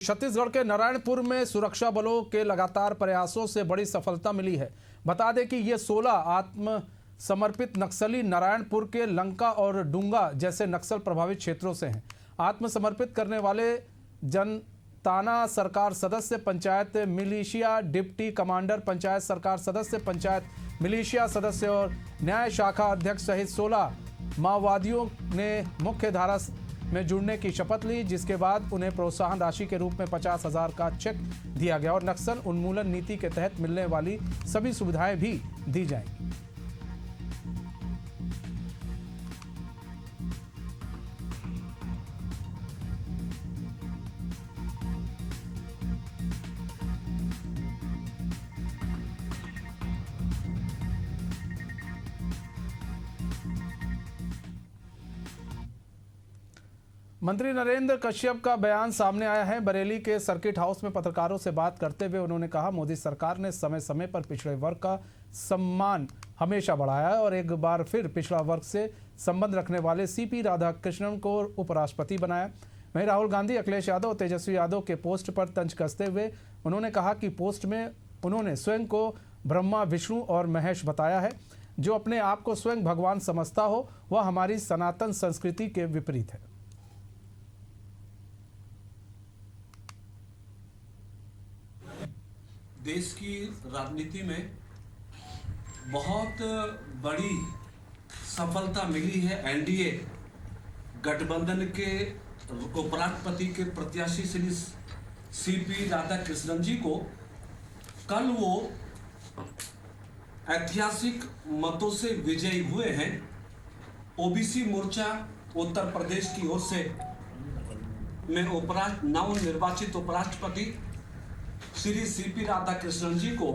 छत्तीसगढ़ के नारायणपुर में सुरक्षा बलों के लगातार प्रयासों से बड़ी सफलता मिली है। बता दें कि ये 16 आत्मसमर्पित नक्सली नारायणपुर के लंका और डूंगा जैसे नक्सल प्रभावित क्षेत्रों से हैं। आत्मसमर्पित करने वाले जनताना सरकार सदस्य, panchayat militia deputy commander, panchayat सरकार सदस्य, पंचायत मिलिशिया सदस्य और न्याय शाखा अध्यक्ष सहित 16 माओवादियों ने मुख्य धारा में जुड़ने की शपथ ली, जिसके बाद उन्हें प्रोत्साहन राशि के रूप में 50,000 का चेक दिया गया और नक्सल उन्मूलन नीति के तहत मिलने वाली सभी सुविधाएं भी दी जाएंगी। मंत्री नरेंद्र कश्यप का बयान सामने आया है। बरेली के सर्किट हाउस में पत्रकारों से बात करते हुए उन्होंने कहा, मोदी सरकार ने समय समय पर पिछड़े वर्ग का सम्मान हमेशा बढ़ाया है और एक बार फिर पिछड़ा वर्ग से संबंध रखने वाले सीपी राधाकृष्णन को उपराष्ट्रपति बनाया। वहीं राहुल गांधी, अखिलेश यादव, तेजस्वी यादव के पोस्ट पर तंज कसते हुए उन्होंने कहा कि पोस्ट में उन्होंने स्वयं को ब्रह्मा, विष्णु और महेश बताया है। जो अपने आप को स्वयं भगवान समझता हो वह हमारी सनातन संस्कृति के विपरीत है। देश की राजनीति में बहुत बड़ी सफलता मिली है एनडीए गठबंधन के उपराष्ट्रपति के प्रत्याशी श्री सीपी राधाकृष्णन जी को। कल वो ऐतिहासिक मतों से विजयी हुए हैं। ओबीसी मोर्चा उत्तर प्रदेश की ओर से मैं नवनिर्वाचित उपराष्ट्रपति श्री सीपी राधाकृष्णन जी को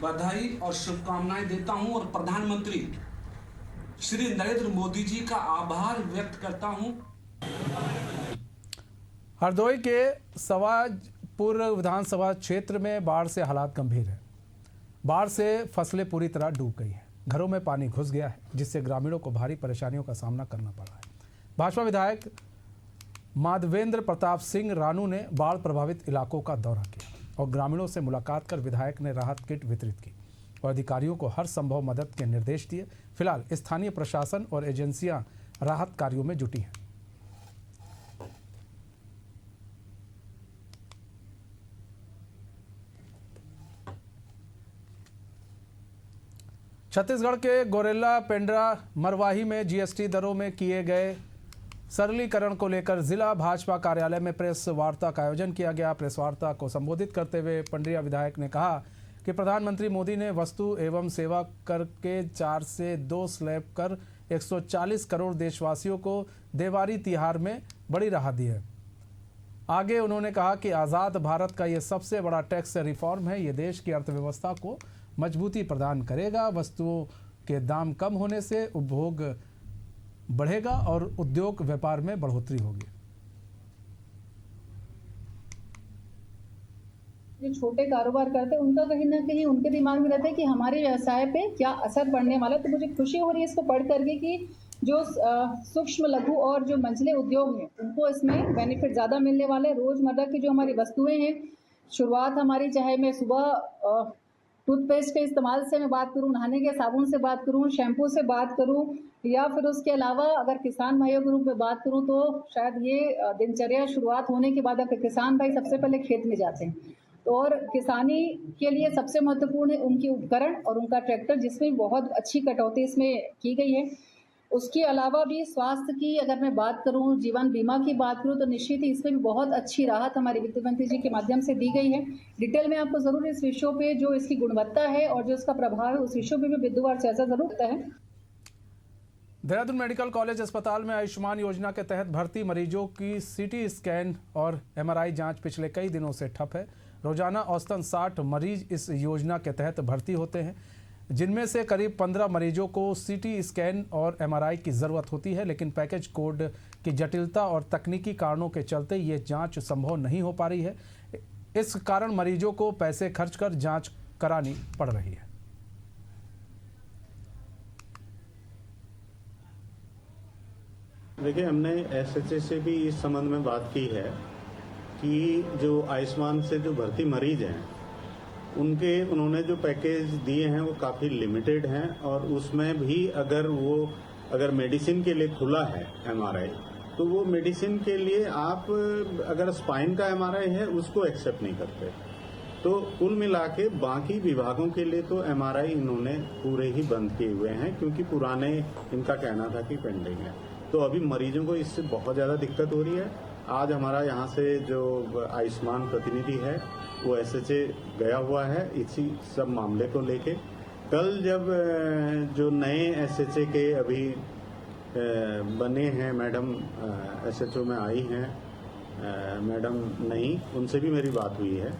बधाई और शुभकामनाएं देता हूं और प्रधानमंत्री श्री नरेंद्र मोदी जी का आभार व्यक्त करता हूं। हरदोई के सवाजपुर विधानसभा क्षेत्र में बाढ़ से हालात गंभीर है। बाढ़ से फसलें पूरी तरह डूब गई हैं। घरों में पानी घुस गया है, जिससे ग्रामीणों को भारी परेशानियों का सामना करना पड़ रहा है। भाजपा विधायक माधवेंद्र प्रताप सिंह रानू ने बाढ़ प्रभावित इलाकों का दौरा किया और ग्रामीणों से मुलाकात कर विधायक ने राहत किट वितरित की और अधिकारियों को हर संभव मदद के निर्देश दिए। फिलहाल स्थानीय प्रशासन और एजेंसियां राहत कार्यों में जुटी हैं। छत्तीसगढ़ के गोरेला पेंड्रा मरवाही में जीएसटी दरों में किए गए सरलीकरण को लेकर जिला भाजपा कार्यालय में प्रेस वार्ता का आयोजन किया गया। प्रेस वार्ता को संबोधित करते हुए पंड्रिया विधायक ने कहा कि प्रधानमंत्री मोदी ने वस्तु एवं सेवा कर के 4 से 2 स्लैब कर 140 करोड़ देशवासियों को देवारी तिहार में बड़ी राहत दी है। आगे उन्होंने कहा कि आज़ाद भारत का ये सबसे बड़ा टैक्स रिफॉर्म है। ये देश की अर्थव्यवस्था को मजबूती प्रदान करेगा। वस्तुओं के दाम कम होने से उपभोग बढ़ेगा और उद्योग व्यापार में बढ़ोतरी होगी। जो छोटे कारोबार करते हैं उनका कहीं ना कहीं उनके दिमाग में रहता है कि हमारे व्यवसाय पे क्या असर पड़ने वाला है। तो मुझे खुशी हो रही है इसको पढ़ करके कि जो सूक्ष्म, लघु और जो मंझले उद्योग हैं उनको इसमें बेनिफिट ज़्यादा मिलने वाले। रोज़मर्रा की जो हमारी वस्तुएं हैं, शुरुआत हमारी, चाहे मैं सुबह टूथपेस्ट के इस्तेमाल से मैं बात करूं, नहाने के साबुन से बात करूं, शैम्पू से बात करूं, या फिर उसके अलावा अगर किसान भाइयों के रूप में बात करूं तो शायद ये दिनचर्या शुरुआत होने के बाद अगर किसान भाई सबसे पहले खेत में जाते हैं तो और किसानी के लिए सबसे महत्वपूर्ण है उनकी उपकरण और उनका ट्रैक्टर, जिसमें बहुत अच्छी कटौती इसमें की गई है। उसके अलावा भी स्वास्थ्य की अगर मैं बात करूं, जीवन बीमा की बात करूं तो निश्चित ही इसमें भी बहुत अच्छी राहत हमारे वित्त मंत्री जी के माध्यम से दी गई है। डिटेल में आपको जरूर इस विषयों पे जो इसकी गुणवत्ता है और जो इसका प्रभाव है उस विषयों पे भी विद्युवार चर्चा जरूर होता है। देहरादून मेडिकल कॉलेज अस्पताल में आयुष्मान योजना के तहत भर्ती मरीजों की सीटी स्कैन और एमआरआई जांच पिछले कई दिनों से ठप है। रोजाना औसतन 60 मरीज इस योजना के तहत भर्ती होते हैं, जिनमें से करीब 15 मरीजों को सीटी स्कैन और एमआरआई की ज़रूरत होती है, लेकिन पैकेज कोड की जटिलता और तकनीकी कारणों के चलते ये जांच संभव नहीं हो पा रही है। इस कारण मरीजों को पैसे खर्च कर जांच करानी पड़ रही है। देखिए, हमने एसएचए से भी इस संबंध में बात की है कि जो आयुष्मान से जो भर्ती मरीज हैं उन्होंने जो पैकेज दिए हैं वो काफ़ी लिमिटेड हैं, और उसमें भी अगर मेडिसिन के लिए खुला है एमआरआई, तो वो मेडिसिन के लिए आप अगर स्पाइन का एमआरआई है उसको एक्सेप्ट नहीं करते। तो कुल मिला के बाकी विभागों के लिए तो एमआरआई इन्होंने पूरे ही बंद किए हुए हैं, क्योंकि पुराने इनका कहना था कि पेंडिंग है। तो अभी मरीजों को इससे बहुत ज़्यादा दिक्कत हो रही है। आज हमारा यहाँ से जो आयुष्मान प्रतिनिधि है वो एसएचए गया हुआ है इसी सब मामले को लेके। कल जब जो नए एसएचए के अभी बने हैं मैडम, एसएचओ में आई हैं मैडम नहीं, उनसे भी मेरी बात हुई है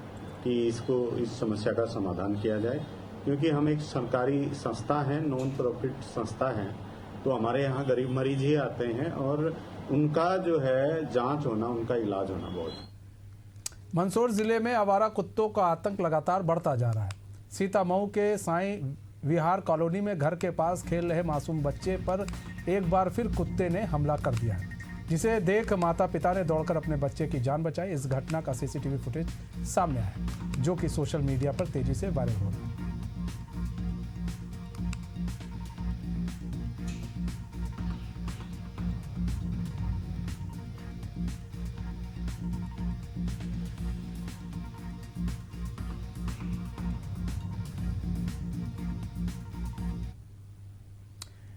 कि इस समस्या का समाधान किया जाए, क्योंकि हम एक सरकारी संस्था हैं, नॉन प्रॉफिट संस्था हैं, तो हमारे यहाँ गरीब मरीज ही आते हैं और उनका जो है जांच होना, उनका इलाज होना बहुत। मंदसौर जिले में आवारा कुत्तों का आतंक लगातार बढ़ता जा रहा है। सीतामऊ के साईं विहार कॉलोनी में घर के पास खेल रहे मासूम बच्चे पर एक बार फिर कुत्ते ने हमला कर दिया है, जिसे देख माता पिता ने दौड़कर अपने बच्चे की जान बचाई। इस घटना का सीसीटीवी फुटेज सामने आया है, जो कि सोशल मीडिया पर तेजी से वायरल हो रहा है।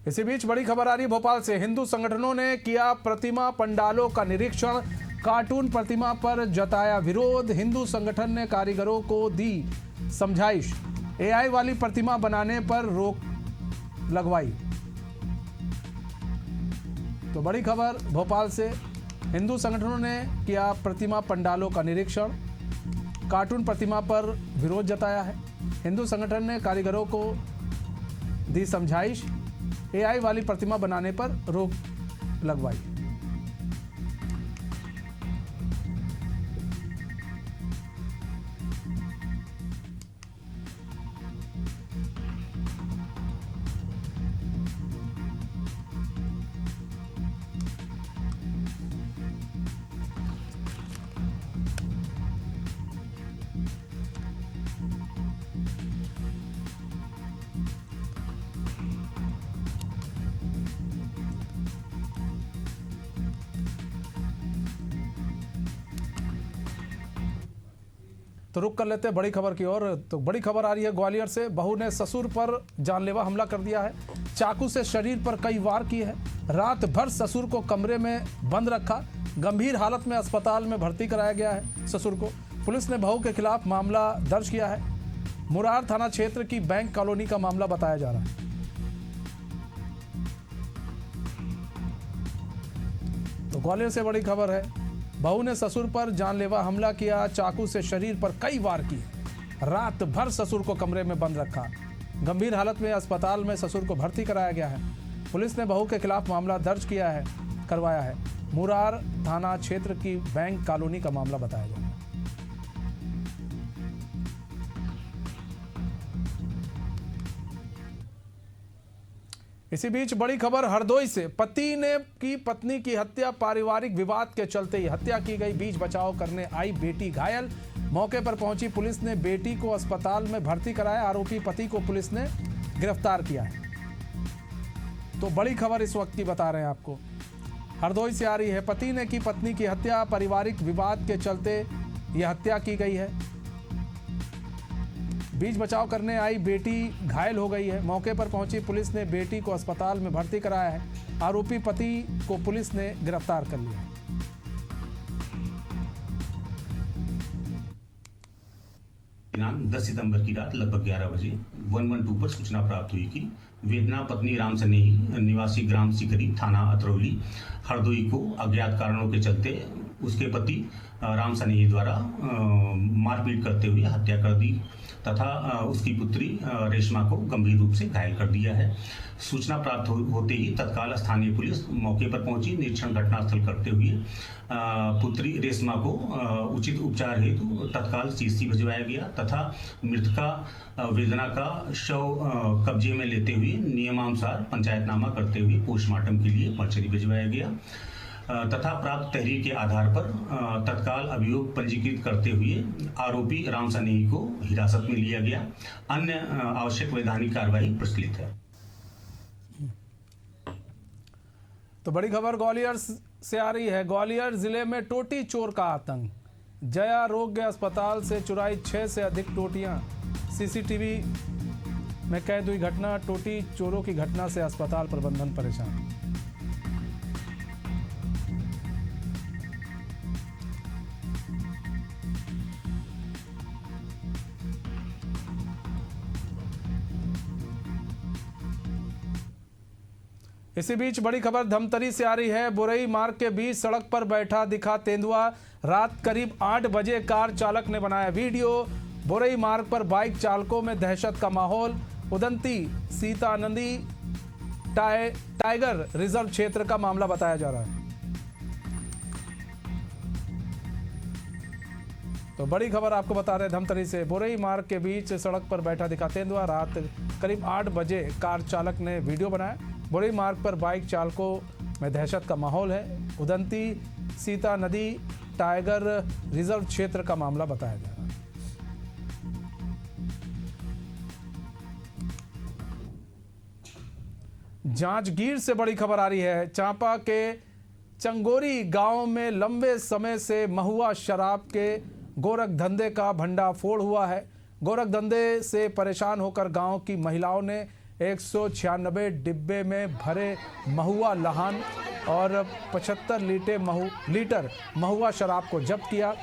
इसी बीच बड़ी खबर आ रही है भोपाल से। हिंदू संगठनों ने किया प्रतिमा पंडालों का निरीक्षण, कार्टून प्रतिमा पर जताया विरोध। हिंदू संगठन ने कारीगरों को दी समझाइश, एआई वाली प्रतिमा बनाने पर रोक लगवाई। तो बड़ी खबर भोपाल से, हिंदू संगठनों ने किया प्रतिमा पंडालों का निरीक्षण, कार्टून प्रतिमा पर विरोध जताया है। हिंदू संगठन ने कारीगरों को दी समझाइश, एआई वाली प्रतिमा बनाने पर रोक लगवाई। तो रुक कर लेते हैं बड़ी खबर की ओर। तो बड़ी खबर आ रही है ग्वालियर से। बहू ने ससुर पर जानलेवा हमला कर दिया है, चाकू से शरीर पर कई वार किए हैं। रात भर ससुर को कमरे में बंद रखा, गंभीर हालत में अस्पताल में भर्ती कराया गया है ससुर को। पुलिस ने बहू के खिलाफ मामला दर्ज किया है। मुरार थाना क्षेत्र की बैंक कॉलोनी का मामला बताया जा रहा है। तो ग्वालियर से बड़ी खबर है, बहू ने ससुर पर जानलेवा हमला किया, चाकू से शरीर पर कई वार किए। रात भर ससुर को कमरे में बंद रखा, गंभीर हालत में अस्पताल में ससुर को भर्ती कराया गया है। पुलिस ने बहू के खिलाफ मामला दर्ज करवाया है। मुरार थाना क्षेत्र की बैंक कॉलोनी का मामला बताया जा रहा है। इसी बीच बड़ी खबर हरदोई से। पति ने की पत्नी की हत्या, पारिवारिक विवाद के चलते ही हत्या की गई। बीच बचाव करने आई बेटी घायल, मौके पर पहुंची पुलिस ने बेटी को अस्पताल में भर्ती कराया। आरोपी पति को पुलिस ने गिरफ्तार किया है। तो बड़ी खबर इस वक्त की बता रहे हैं आपको, हरदोई से आ रही है। पति ने की पत्नी की हत्या, पारिवारिक विवाद के चलते यह हत्या की गई है। बीच बचाव करने आई बेटी घायल हो गई है। मौके पर पहुंची पुलिस ने बेटी को अस्पताल में भर्ती कराया है। आरोपी पति को पुलिस ने गिरफ्तार कर लिया है। दिनांक 10 सितंबर की रात लगभग 11 बजे 112 पर सूचना प्राप्त हुई कि वेदना पत्नी राम सनेही निवासी ग्राम सिकरी थाना अतरौली हरदोई को अज्ञात कारणों के चलते उसके पति राम सनेही द्वारा मारपीट करते हुए हत्या कर दी तथा उसकी पुत्री रेशमा को गंभीर रूप से घायल कर दिया है। सूचना प्राप्त होते ही तत्काल स्थानीय पुलिस मौके पर पहुंची। निरीक्षण घटनास्थल करते हुए पुत्री रेशमा को उचित उपचार हेतु तत्काल सीसी भिजवाया गया तथा मृतका वेदना का शव कब्जे में लेते हुए नियमानुसार पंचायतनामा करते हुए पोस्टमार्टम के लिए मर्चरी भिजवाया गया। तथा प्राप्त तहरीर के आधार पर तत्काल अभियोग पंजीकृत करते हुए आरोपी राम सनेही को हिरासत में लिया गया। अन्य आवश्यक वैधानिक कार्रवाई प्रचलित है। तो बड़ी खबर ग्वालियर से आ रही है। ग्वालियर जिले में टोटी चोर का आतंक। जया आरोग्य अस्पताल से चुराई 6 से अधिक टोटियां। सीसीटीवी में कैद हुई घटना। टोटी चोरों की घटना से अस्पताल प्रबंधन परेशान। इसी बीच बड़ी खबर धमतरी से आ रही है। बुरई मार्ग के बीच सड़क पर बैठा दिखा तेंदुआ। रात करीब 8 बजे कार चालक ने बनाया वीडियो। बुरई मार्ग पर बाइक चालकों में दहशत का माहौल। उदंती सीतानंदी टाइगर रिजर्व क्षेत्र का मामला बताया जा रहा है। तो बड़ी खबर आपको बता रहे हैं धमतरी से। बुरई मार्ग के बीच सड़क पर बैठा दिखा तेंदुआ। रात करीब 8 बजे कार चालक ने वीडियो बनाया। बुरई मार्ग पर बाइक चालकों में दहशत का माहौल है। उदंती सीता नदी टाइगर रिजर्व क्षेत्र का मामला बताया जा रहा है। जांजगीर से बड़ी खबर आ रही है। चांपा के चंगोरी गांव में लंबे समय से महुआ शराब के गोरख धंधे का भंडाफोड़ हुआ है। गोरख धंधे से परेशान होकर गांव की महिलाओं ने 196 डिब्बे में भरे महुआ लहान और 75 लीटर महुआ शराब को जब्त किया।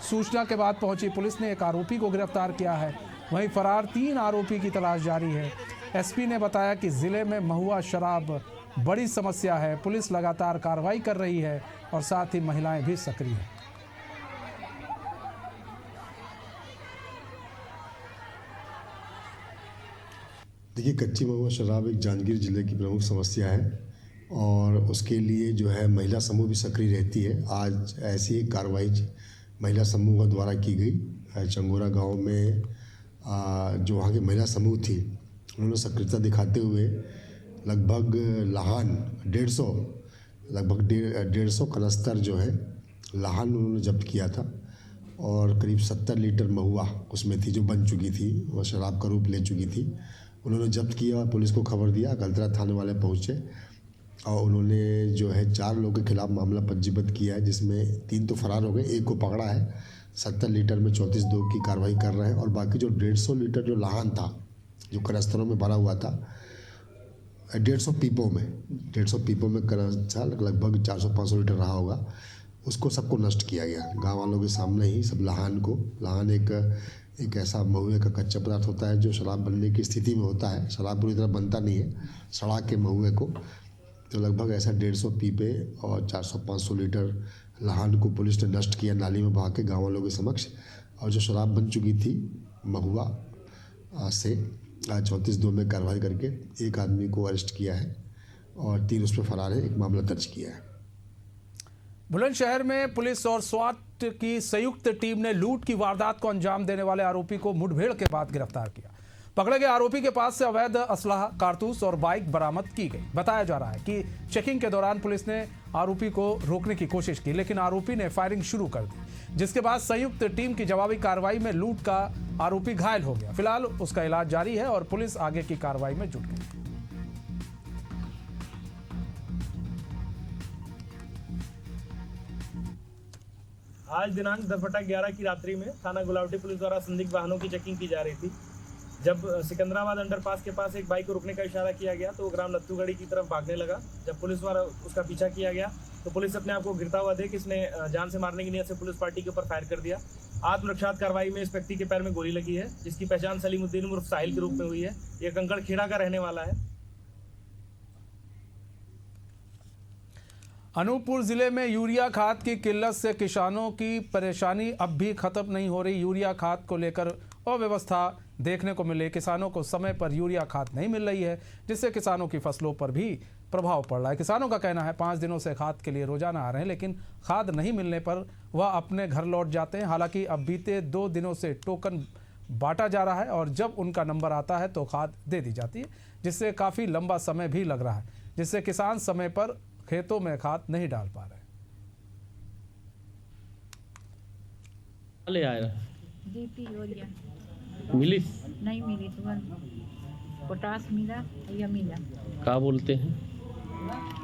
सूचना के बाद पहुंची पुलिस ने एक आरोपी को गिरफ्तार किया है। वहीं फरार 3 आरोपी की तलाश जारी है। एसपी ने बताया कि जिले में महुआ शराब बड़ी समस्या है। पुलिस लगातार कार्रवाई कर रही है और साथ ही महिलाएं भी सक्रिय हैं। देखिए, कच्ची महुआ शराब एक जांजगीर जिले की प्रमुख समस्या है और उसके लिए जो है महिला समूह भी सक्रिय रहती है। आज ऐसी एक कार्रवाई महिला समूह द्वारा की गई। चंगोरा गांव में जो वहाँ की महिला समूह थी, उन्होंने सक्रियता दिखाते हुए लगभग लहान 150 कनस्तर जो है लहान उन्होंने जब्त किया था और करीब 70 लीटर महुआ उसमें थी जो बन चुकी थी, वह शराब का रूप ले चुकी थी। उन्होंने जब्त किया, पुलिस को खबर दिया, गलतरा थाने वाले पहुंचे और उन्होंने जो है 4 लोगों के खिलाफ मामला पंजीबद्ध किया है, जिसमें 3 तो फरार हो गए, 1 को पकड़ा है। 70 लीटर में 34 की कार्रवाई कर रहे हैं और बाकी जो 150 लीटर जो लहान था, जो कनस्तरों में भरा हुआ था, 150 पीपों में कनस्तर लगभग 400-500 लीटर रहा होगा, उसको सबको नष्ट किया गया गाँव वालों के सामने ही। सब लहान एक ऐसा महुए का कच्चा पदार्थ होता है जो शराब बनने की स्थिति में होता है। शराब पूरी तरह बनता नहीं है, सड़ा के महुए को। तो लगभग ऐसा 150 पीपे और 400-500 लीटर लहान को पुलिस ने नष्ट किया नाली में बहा के गाँव वालों के समक्ष। और जो शराब बन चुकी थी महुआ से 34 में कार्रवाई करके 1 आदमी को अरेस्ट किया है और 3 उस पर फरार है। एक मामला दर्ज किया है। बुलंदशहर में पुलिस और स्वाट की संयुक्त टीम ने लूट की वारदात को अंजाम देने वाले आरोपी को मुठभेड़ के बाद गिरफ्तार किया। पकड़े गए आरोपी के पास से अवैध असलाह, कारतूस और बाइक बरामद की गई। बताया जा रहा है कि चेकिंग के दौरान पुलिस ने आरोपी को रोकने की कोशिश की, लेकिन आरोपी ने फायरिंग शुरू कर दी, जिसके बाद संयुक्त टीम की जवाबी कार्रवाई में लूट का आरोपी घायल हो गया। फिलहाल उसका इलाज जारी है और पुलिस आगे की कार्रवाई में जुट गई। आज दिनांक 10/11 की रात्रि में थाना गुलावटी पुलिस द्वारा संदिग्ध वाहनों की चेकिंग की जा रही थी। जब सिकंदराबाद अंडरपास के पास एक बाइक को रुकने का इशारा किया गया तो वो ग्राम लत्तूगढ़ी की तरफ भागने लगा। जब पुलिस द्वारा उसका पीछा किया गया तो पुलिस अपने आप को गिरता हुआ देख इसने जान से मारने की नीयत से पुलिस पार्टी के ऊपर फायर कर दिया। आत्मरक्षात्मक कार्रवाई में इस व्यक्ति के पैर में गोली लगी है, जिसकी पहचान सलीमुद्दीन उर्फ साहिल के रूप में हुई है। यह कंकड़ खेड़ा का रहने वाला है। अनूपपुर जिले में यूरिया खाद की किल्लत से किसानों की परेशानी अब भी खत्म नहीं हो रही। यूरिया खाद को लेकर अव्यवस्था देखने को मिले। किसानों को समय पर यूरिया खाद नहीं मिल रही है, जिससे किसानों की फसलों पर भी प्रभाव पड़ रहा है। किसानों का कहना है 5 दिनों से खाद के लिए रोजाना आ रहे हैं, लेकिन खाद नहीं मिलने पर वह अपने घर लौट जाते हैं। हालांकि अब बीते 2 दिनों से टोकन बांटा जा रहा है और जब उनका नंबर आता है तो खाद दे दी जाती है, जिससे काफ़ी लंबा समय भी लग रहा है, जिससे किसान समय पर खेतों में खाद नहीं डाल पा रहे। ले आया डीपी यूरिया मिली नहीं मिली, तुरंत पोटास मिला, या मिला। क्या बोलते हैं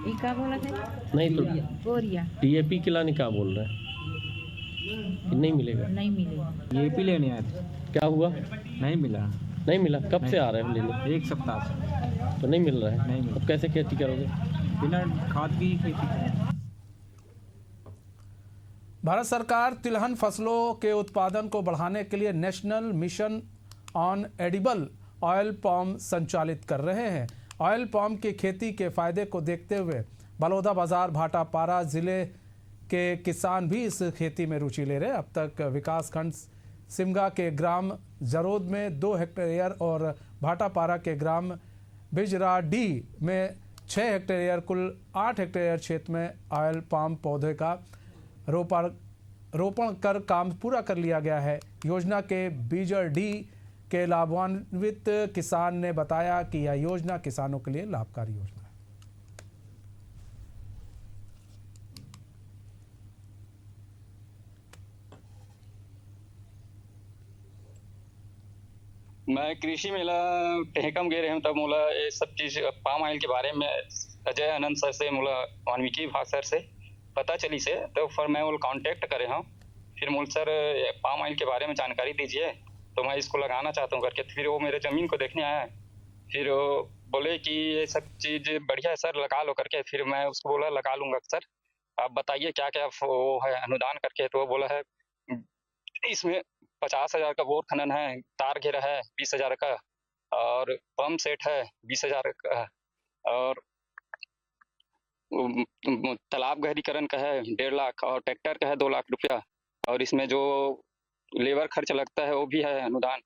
ये क्या बोला था? नहीं तो यूरिया डीएपी खिलाने क्या बोल रहे हैं कि नहीं मिलेगा? नहीं मिलेगा। डीएपी लेने आए थे, क्या हुआ? नहीं मिला। नहीं मिला? कब से आ रहे हैं लेने? एक सप्ताह से तो नहीं मिल रहा है? नहीं मिला। अब कैसे खेती करोगे? बिना खाद की खेती करें। भारत सरकार तिलहन फसलों के उत्पादन को बढ़ाने के लिए national mission on edible oil palm संचालित कर रहे हैं। ऑयल पाम की खेती के फायदे को देखते हुए बलौदाबाजार भाटापारा जिले के किसान भी इस खेती में रुचि ले रहे हैं। अब तक विकासखंड सिमगा के ग्राम जरोद में 2 हेक्टेयर और भाटापारा के ग्राम बिजराडी में 6 हेक्टेयर कुल 8 हेक्टेयर क्षेत्र में ऑयल पाम पौधे का रोपण कर काम पूरा कर लिया गया है। योजना के बीजर डी के लाभान्वित किसान ने बताया कि यह योजना किसानों के लिए लाभकारी योजना है। मैं कृषि मेला टेहकम गए रहे तब मोला ये सब चीज पाम ऑयल के बारे में अजय आनंद सर से मोला वाल्मीकि भाग सर से पता चली से, तो फिर मैं वो कांटेक्ट करे हूँ। फिर मोल सर पाम ऑयल के बारे में जानकारी दीजिए, तो मैं इसको लगाना चाहता हूँ करके। फिर वो मेरे ज़मीन को देखने आया, फिर वो बोले कि ये सब चीज़ बढ़िया है सर, लगा लो करके। फिर मैं उसको बोला लगा लूँगा सर, आप बताइए क्या क्या वो है अनुदान करके। तो वो बोला है इसमें 50,000 का बोर खनन है, तार घेरा है 20,000 का, और पंप सेट है 20,000 का, और तालाब गहरीकरण का है 1.5 लाख, और ट्रैक्टर का है 2 लाख रुपया, और इसमें जो लेबर खर्च लगता है वो भी है अनुदान।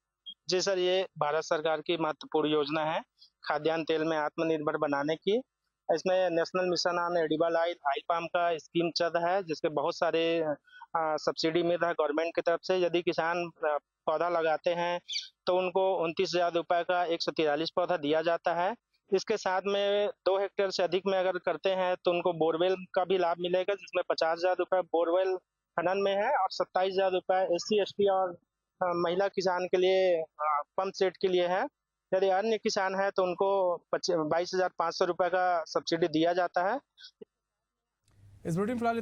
जी सर, ये भारत सरकार की महत्वपूर्ण योजना है खाद्यान्न तेल में आत्मनिर्भर बनाने की। इसमें national mission on edible oil palm का स्कीम चल रहा है, जिसके बहुत सारे सब्सिडी मिल रहा है गवर्नमेंट की तरफ से। यदि किसान पौधा लगाते हैं तो उनको 29,000 रुपये का 143 पौधा दिया जाता है। इसके साथ में 2 हेक्टेयर से अधिक में अगर करते हैं तो उनको बोरवेल का भी लाभ मिलेगा, जिसमें 50,000 रुपये बोरवेल खनन में है, और 27,000 रुपये SC ST और महिला किसान के लिए पंप सेट के लिए है। यदि अन्य किसान है तो उनको 22,500 रुपये का सब्सिडी दिया जाता है। इस बुलेटिन फिलहाल